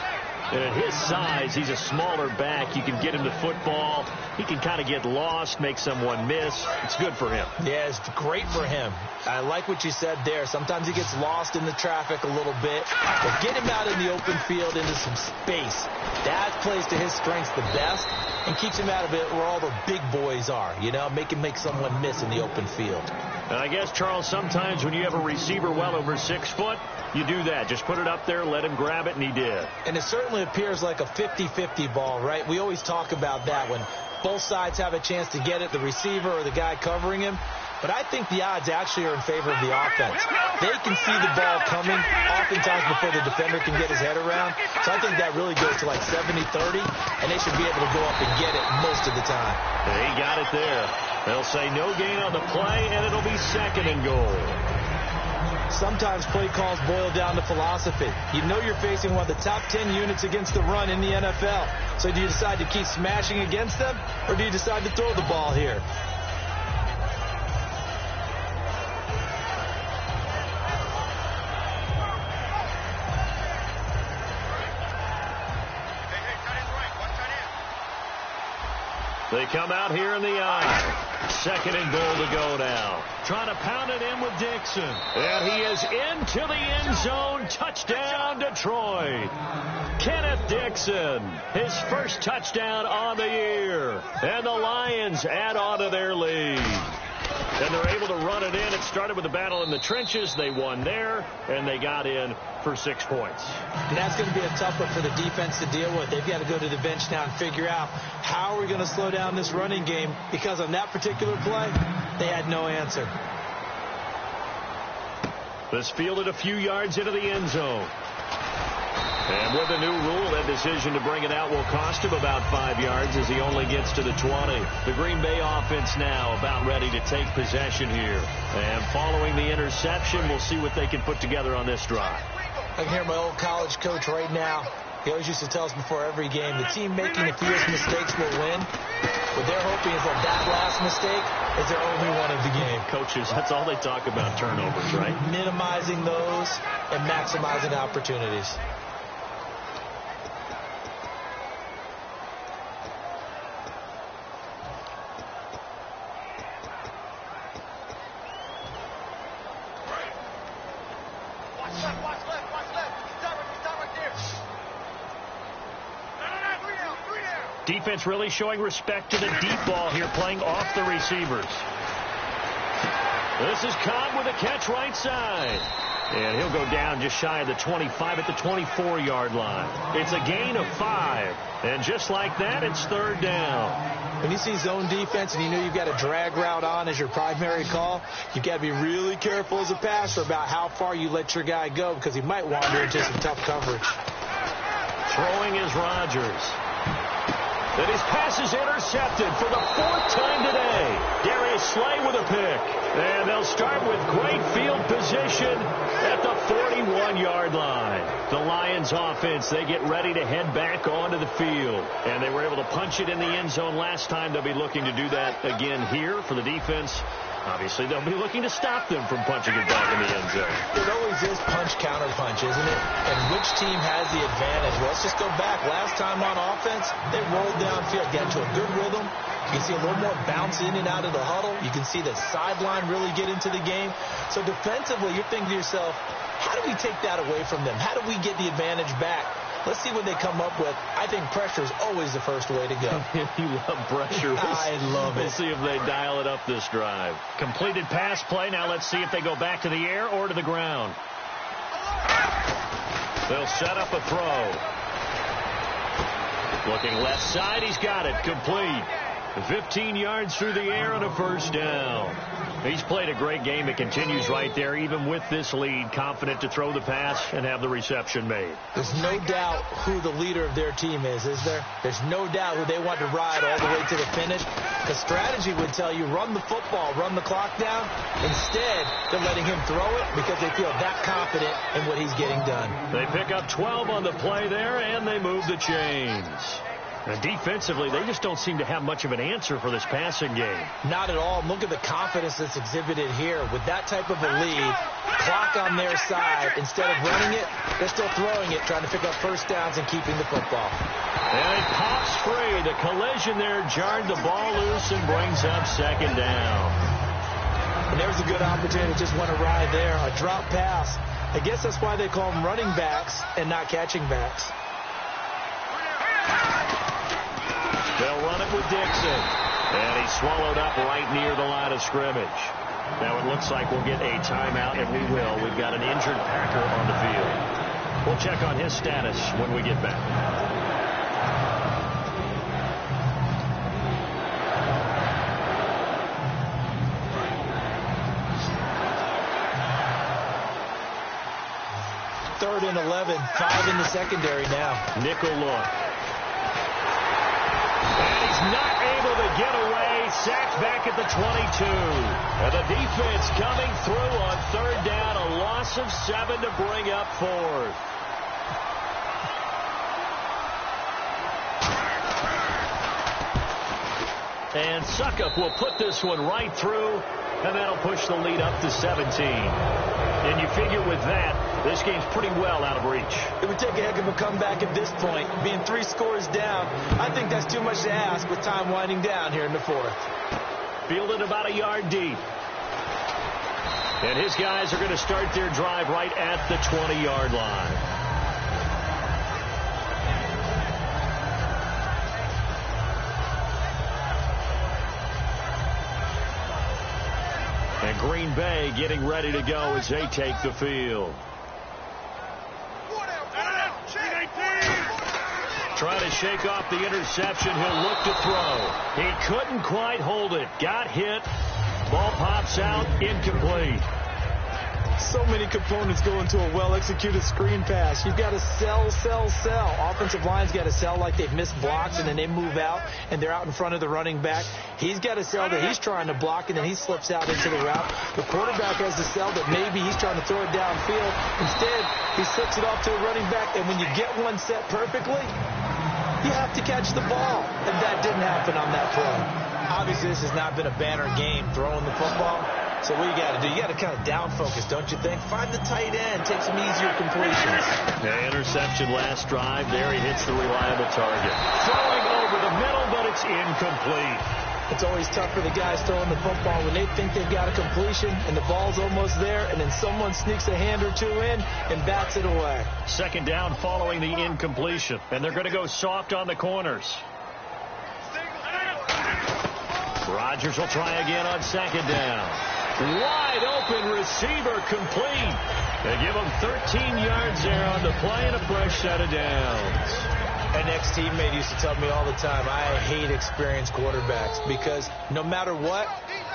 And at his size, he's a smaller back. You can get him to football. He can kind of get lost, make someone miss. It's good for him. Yeah, it's great for him. I like what you said there. Sometimes he gets lost in the traffic a little bit. But get him out in the open field into some space. That plays to his strengths the best and keeps him out of it where all the big boys are. You know, make him make someone miss in the open field. And I guess, Charles, sometimes when you have a receiver well over 6 foot, you do that. Just put it up there, let him grab it, and he did. And it certainly appears like a 50-50 ball, right? We always talk about that when both sides have a chance to get it, the receiver or the guy covering him. But I think the odds actually are in favor of the offense. They can see the ball coming oftentimes before the defender can get his head around. So I think that really goes to like 70-30, and they should be able to go up and get it most of the time. He got it there. They'll say no gain on the play, and it'll be 2nd and goal. Sometimes play calls boil down to philosophy. You know you're facing one of the top 10 units against the run in the NFL. So do you decide to keep smashing against them, or do you decide to throw the ball here? They come out here in the eye. 2nd and goal to go now. Trying to pound it in with Dixon. And he is into the end zone. Touchdown, Detroit. Kenneth Dixon, his first touchdown on the year. And the Lions add on to their lead. And they're able to run it in. It started with a battle in the trenches. They won there, and they got in for 6 points. And that's going to be a tough one for the defense to deal with. They've got to go to the bench now and figure out how are we going to slow down this running game, because on that particular play, they had no answer. This fielded a few yards into the end zone. And with the new rule, that decision to bring it out will cost him about 5 yards as he only gets to the 20. The Green Bay offense now about ready to take possession here. And following the interception, we'll see what they can put together on this drive. I can hear my old college coach right now. He always used to tell us before every game, the team making the fewest mistakes will win. What they're hoping is that last mistake is their only one of the game. Coaches, that's all they talk about, turnovers, right? Minimizing those and maximizing opportunities. Defense really showing respect to the deep ball here, playing off the receivers. This is Cobb with a catch right side. And he'll go down just shy of the 25 at the 24-yard line. It's a gain of 5. And just like that, it's third down. When you see zone defense and you know you've got a drag route on as your primary call, you've got to be really careful as a passer about how far you let your guy go because he might wander into some tough coverage. Throwing is Rodgers. And his pass is intercepted for the 4th time today. Darius Slay with a pick. And they'll start with great field position at the 41-yard line. The Lions offense, they get ready to head back onto the field. And they were able to punch it in the end zone last time. They'll be looking to do that again here for the defense. Obviously, they'll be looking to stop them from punching it back in the end zone. It always is punch-counter-punch, isn't it? And which team has the advantage? Well, let's just go back. Last time on offense, they rolled downfield, got into a good rhythm. You can see a little more bounce in and out of the huddle. You can see the sideline really get into the game. So defensively, you're thinking to yourself, how do we take that away from them? How do we get the advantage back? Let's see what they come up with. I think pressure is always the first way to go. You love pressure. I love it. We'll see if they dial it up this drive. Completed pass play. Now let's see if they go back to the air or to the ground. They'll set up a throw. Looking left side. He's got it. Complete. 15 yards through the air and a first down. He's played a great game. It continues right there, even with this lead, confident to throw the pass and have the reception made. There's no doubt who the leader of their team is there? There's no doubt who they want to ride all the way to the finish. The strategy would tell you, run the football, run the clock down. Instead, they're letting him throw it because they feel that confident in what he's getting done. They pick up 12 on the play there, and they move the chains. And defensively, they just don't seem to have much of an answer for this passing game. Not at all. Look at the confidence that's exhibited here. With that type of a lead, clock on their side, instead of running it, they're still throwing it, trying to pick up first downs and keeping the football. And it pops free. The collision there jarred the ball loose and brings up second down. And there's a good opportunity to just want to ride there. A drop pass. I guess that's why they call them running backs and not catching backs. They'll run it with Dixon. And he's swallowed up right near the line of scrimmage. Now it looks like we'll get a timeout, and we will. We've got an injured Packer on the field. We'll check on his status when we get back. Third and 11, 5 in the secondary now. Nickel look. And he's not able to get away. Sacked back at the 22. And the defense coming through on third down. A loss of 7 to bring up fourth. And Suckup will put this one right through, and that'll push the lead up to 17. And you figure with that, this game's pretty well out of reach. It would take a heck of a comeback at this point. Being 3 scores down, I think that's too much to ask with time winding down here in the fourth. Fielded about a yard deep. And his guys are going to start their drive right at the 20-yard line. And Green Bay getting ready to go as they take the field. Trying to shake off the interception. He'll look to throw. He couldn't quite hold it. Got hit. Ball pops out. Incomplete. So many components go into a well-executed screen pass. You've got to sell, sell, sell. Offensive line's got to sell like they've missed blocks, and then they move out, and they're out in front of the running back. He's got to sell that he's trying to block, and then he slips out into the route. The quarterback has to sell that maybe he's trying to throw it downfield. Instead, he slips it off to a running back, and when you get one set perfectly, you have to catch the ball. And that didn't happen on that play. Obviously, this has not been a banner game throwing the football. So what you got to do, you got to kind of down focus, don't you think? Find the tight end, take some easier completions. The interception last drive. There he hits the reliable target. Throwing over the middle, but it's incomplete. It's always tough for the guys throwing the football when they think they've got a completion and the ball's almost there, and then someone sneaks a hand or two in and bats it away. Second down following the incompletion, and they're going to go soft on the corners. Rodgers will try again on second down. Wide open receiver complete. They give him 13 yards there on the play and a fresh set of downs. An ex-teammate used to tell me all the time, I hate experienced quarterbacks because no matter what,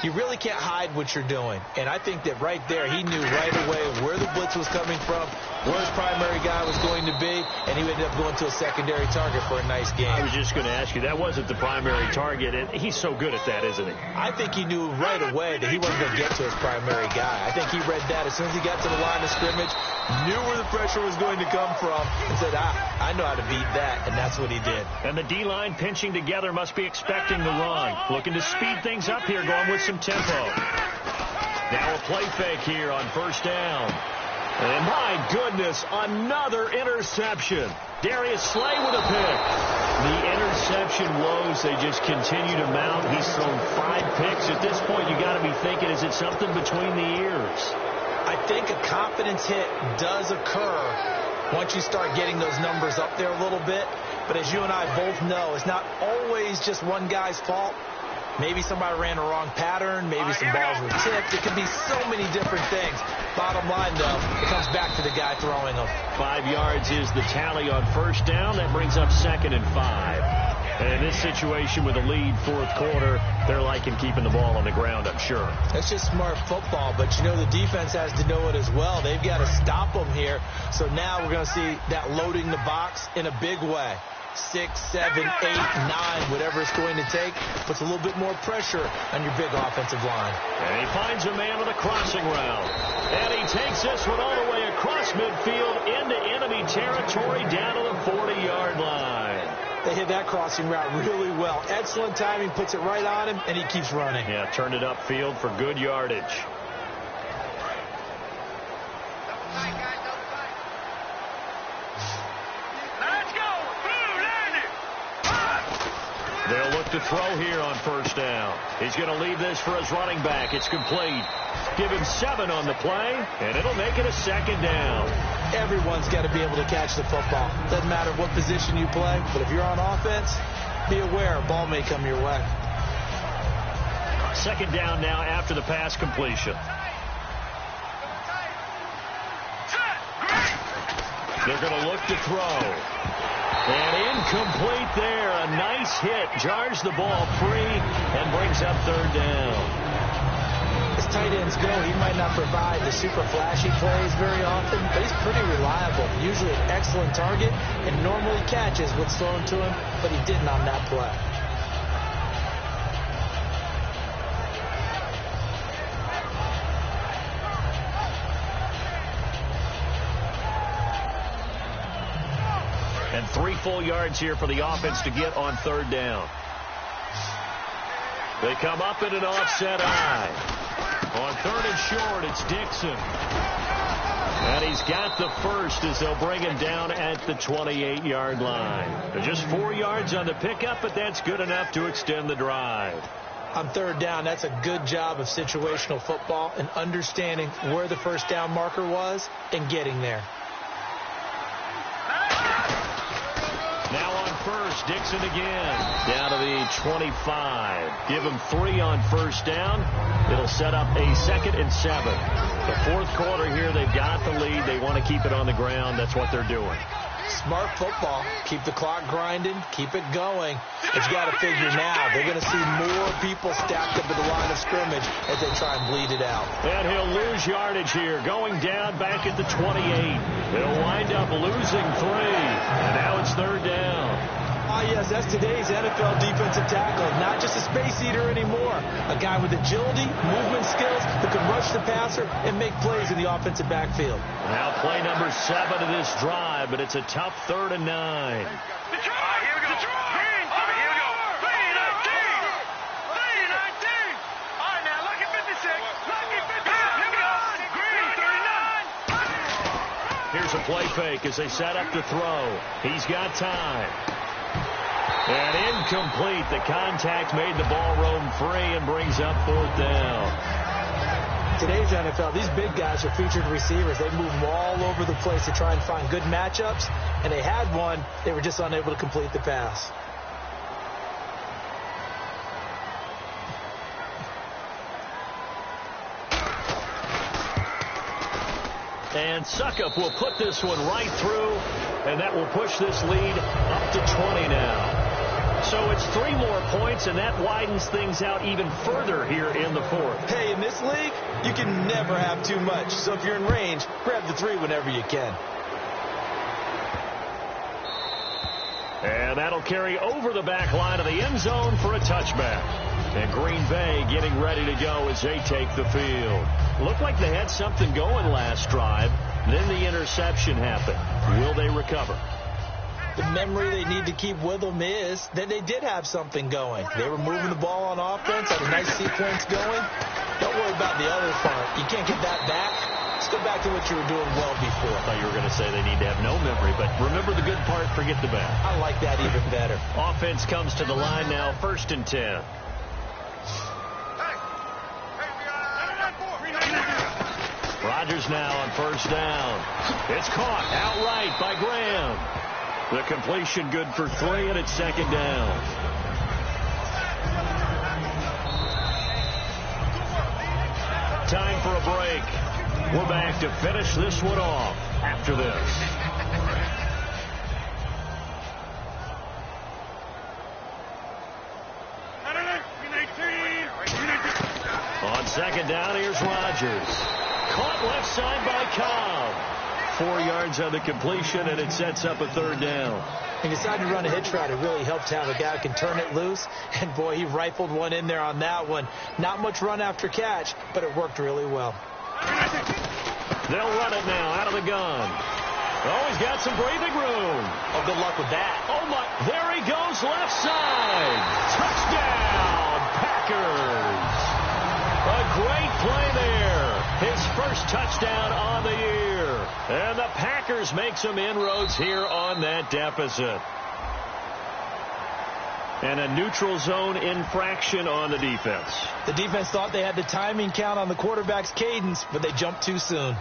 you really can't hide what you're doing. And I think that right there, he knew right away where the blitz was coming from, where his primary guy was going to be, and he ended up going to a secondary target for a nice game. I was just going to ask you, that wasn't the primary target, and he's so good at that, isn't he? I think he knew right away that he wasn't going to get to his primary guy. I think he read that as soon as he got to the line of scrimmage, knew where the pressure was going to come from, and said, I know how to beat that, and that's what he did. And the D-line pinching together must be expecting the run. Looking to speed things up here, going with some tempo. Now a play fake here on first down. And my goodness, another interception. Darius Slay with a pick. The interception woes, they just continue to mount. He's thrown 5 picks. At this point, you got to be thinking, is it something between the ears? I think a confidence hit does occur once you start getting those numbers up there a little bit. But as you and I both know, it's not always just one guy's fault. Maybe somebody ran a wrong pattern. Maybe some balls were tipped. It could be so many different things. Bottom line, though, it comes back to the guy throwing them. 5 yards is the tally on first down. That brings up 2nd and 5. And in this situation with a lead fourth quarter, they're liking keeping the ball on the ground, I'm sure. That's just smart football, but you know the defense has to know it as well. They've got to stop them here. So now we're going to see that loading the box in a big way. 6, 7, 8, 9, whatever it's going to take, puts a little bit more pressure on your big offensive line. And he finds a man on a crossing route. And he takes this one all the way across midfield into enemy territory down to the 40-yard line. They hit that crossing route really well. Excellent timing, puts it right on him, and he keeps running. Yeah, turned it upfield for good yardage. They'll look to throw here on first down. He's going to leave this for his running back. It's complete. Give him 7 on the play, and it'll make it a 2nd down. Everyone's got to be able to catch the football. Doesn't matter what position you play, but if you're on offense, be aware a ball may come your way. 2nd down now after the pass completion. They're going to look to throw. And incomplete there. A nice hit. Jars the ball free and brings up 3rd down. As tight ends go, he might not provide the super flashy plays very often, but he's pretty reliable. Usually an excellent target and normally catches what's thrown to him, but he didn't on that play. And 3 full yards here for the offense to get on 3rd down. They come up in an offset eye. On 3rd and short, it's Dixon. And he's got the first as they'll bring him down at the 28-yard line. They're just 4 yards on the pickup, but that's good enough to extend the drive. On 3rd down, that's a good job of situational football and understanding where the first down marker was and getting there. Now on first, Dixon again. Down to the 25. Give him 3 on first down. It'll set up a 2nd and 7. The fourth quarter here, they've got the lead. They want to keep it on the ground. That's what they're doing. Smart football. Keep the clock grinding. Keep it going. But you got to figure now, they're going to see more people stacked up at the line of scrimmage as they try and bleed it out. And he'll lose yardage here, going down back at the 28. He'll wind up losing 3. And now it's 3rd down. Ah, yes, that's today's NFL defensive tackle. Not just a space eater anymore. A guy with agility, movement skills, who can rush the passer and make plays in the offensive backfield. Now play number 7 of this drive, but it's a tough 3rd and 9. Here we go. Green. Here we go. 3-19. 3-19. All right, now, lucky 56. Lucky 56. Here we go. Green, 39. Here's a play fake as they set up to throw. He's got time. And incomplete. The contact made the ball roam free and brings up 4th down. Today's NFL, these big guys are featured receivers. They move all over the place to try and find good matchups, and they had one. They were just unable to complete the pass. And Suckup will put this one right through, and that will push this lead up to 20 now. So it's 3 more points, and that widens things out even further here in the 4th. Hey, in this league, you can never have too much. So if you're in range, grab the 3 whenever you can. And that'll carry over the back line of the end zone for a touchback. And Green Bay getting ready to go as they take the field. Looked like they had something going last drive. Then the interception happened. Will they recover? The memory they need to keep with them is that they did have something going. They were moving the ball on offense, had a nice sequence going. Don't worry about the other part. You can't get that back. Let's go back to what you were doing well before. I thought you were going to say they need to have no memory, but remember the good part, forget the bad. I like that even better. Offense comes to the line now, 1st and 10. Rodgers now on 1st down. It's caught outright by Graham. The completion good for 3, and it's 2nd down. Time for a break. We're back to finish this one off after this. On 2nd down, here's Rodgers. Caught left side by Cobb. 4 yards on the completion, and it sets up a 3rd down. He decided to run a hitch route. It really helped to have a guy who can turn it loose. And, boy, he rifled one in there on that one. Not much run after catch, but it worked really well. They'll run it now out of the gun. Oh, he's got some breathing room. Oh, good luck with that. Oh, my. There he goes left side. Touchdown, Packers. A great play there. His first touchdown on the year. And the Packers make some inroads here on that deficit. And a neutral zone infraction on the defense. The defense thought they had the timing count on the quarterback's cadence, but they jumped too soon.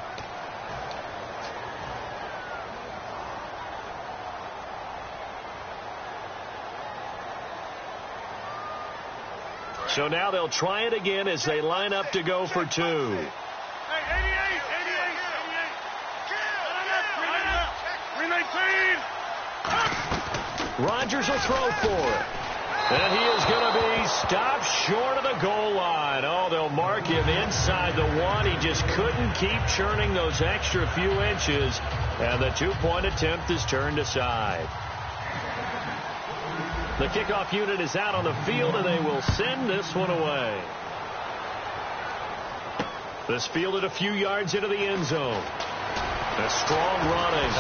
So now they'll try it again as they line up to go for 2. Hey, 88. Rodgers will throw for it. And he is going to be stopped short of the goal line. Oh, they'll mark him inside the 1. He just couldn't keep churning those extra few inches. And the 2-point attempt is turned aside. The kickoff unit is out on the field, and they will send this one away. This fielded a few yards into the end zone. A strong running.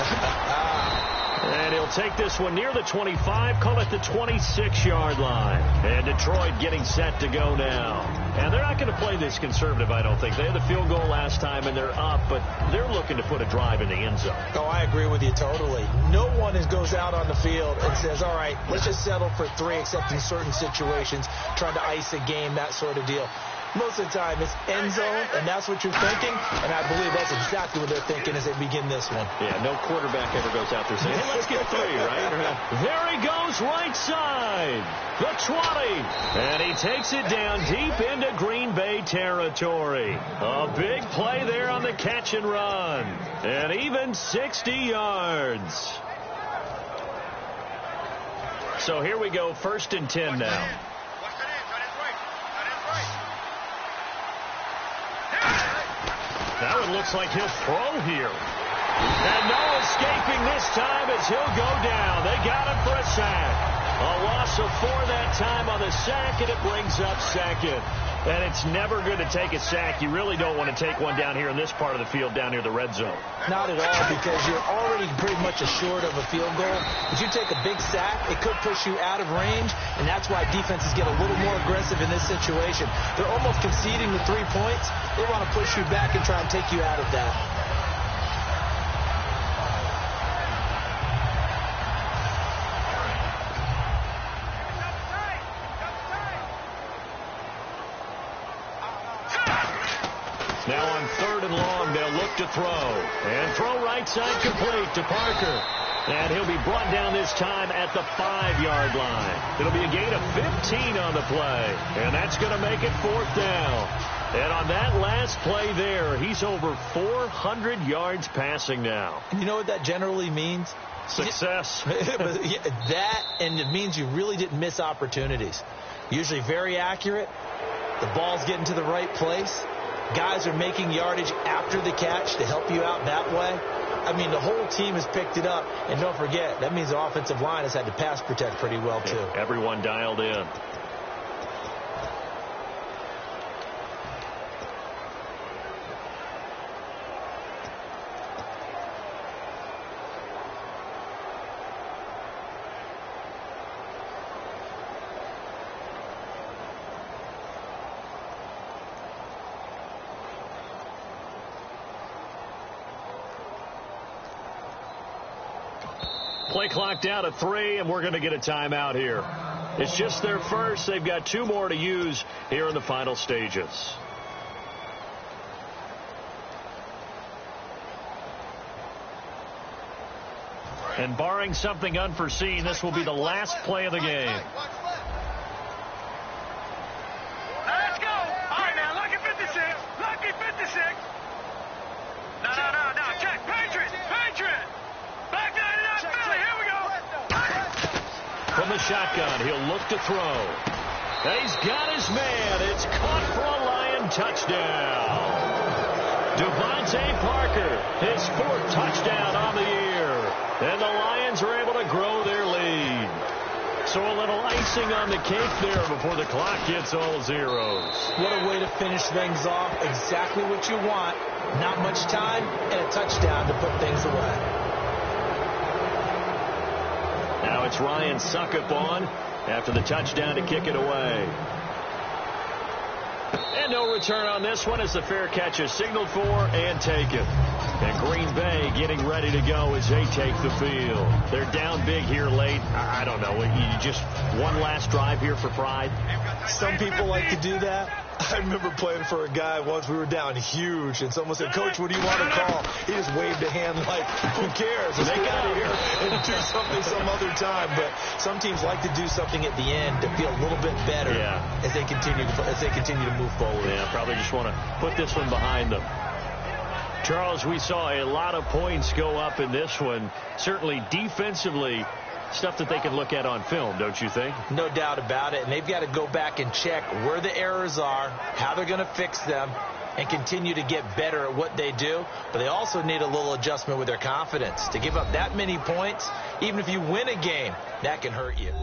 And he'll take this one near the 25, call it the 26-yard line. And Detroit getting set to go now. And they're not going to play this conservative, I don't think. They had the field goal last time, and they're up, but they're looking to put a drive in the end zone. Oh, I agree with you totally. No one goes out on the field and says, all right, let's just settle for 3, except in certain situations, trying to ice a game, that sort of deal. Most of the time, it's end zone, and that's what you're thinking, and I believe that's exactly what they're thinking as they begin this one. Yeah, no quarterback ever goes out there saying, hey, let's get 3, right? There he goes, right side, the 20, and he takes it down deep into Green Bay territory. A big play there on the catch and run, and even 60 yards. So here we go, 1st and 10 now. Now it looks like he'll throw here. And no escaping this time as he'll go down. They got him for a sack. A loss of 4 that time on the sack, and it brings up 2nd. And it's never good to take a sack. You really don't want to take one down here in this part of the field, down near the red zone. Not at all, because you're already pretty much assured of a field goal. If you take a big sack, it could push you out of range, and that's why defenses get a little more aggressive in this situation. They're almost conceding the 3 points. They want to push you back and try and take you out of that. Now on 3rd and long, they'll look to throw. And throw right side complete to Parker. And he'll be brought down this time at the 5-yard line. It'll be a gain of 15 on the play. And that's going to make it 4th down. And on that last play there, he's over 400 yards passing now. And you know what that generally means? Success. That, and it means you really didn't miss opportunities. Usually very accurate. The ball's getting to the right place. Guys are making yardage after the catch to help you out that way. I mean, the whole team has picked it up. And don't forget, that means the offensive line has had to pass protect pretty well, too. Yeah, everyone dialed in. Play clock down to 3, and we're going to get a timeout here. It's just their first. They've got 2 more to use here in the final stages. And barring something unforeseen, this will be the last play of the game. Let's go. All right, now, lucky 56. Lucky 56. No. Check. Patriot. Back 99, Philly. Here we go. From the shotgun, he'll look to throw. He's got his man. It's caught for a Lion touchdown. Devontae Parker, his 4th touchdown on the year. And the Lions are able to grow their lead. So a little icing on the cake there before the clock gets all zeros. What a way to finish things off. Exactly what you want. Not much time and a touchdown to put things away. Now it's Ryan Suckup on after the touchdown to kick it away. And no return on this one as the fair catch is signaled for and taken. And Green Bay getting ready to go as they take the field. They're down big here late. I don't know. You just one last drive here for pride? Some people like to do that. I remember playing for a guy once. We were down huge, and someone said, "Coach, what do you want to call?" He just waved a hand like, "Who cares? Let's get out of here and do something some other time." But some teams like to do something at the end to feel a little bit better as they continue to move forward. Yeah, probably just want to put this one behind them. Charles, we saw a lot of points go up in this one. Certainly defensively, stuff that they can look at on film, don't you think? No doubt about it. And they've got to go back and check where the errors are, how they're going to fix them, and continue to get better at what they do. But they also need a little adjustment with their confidence. To give up that many points, even if you win a game, that can hurt you.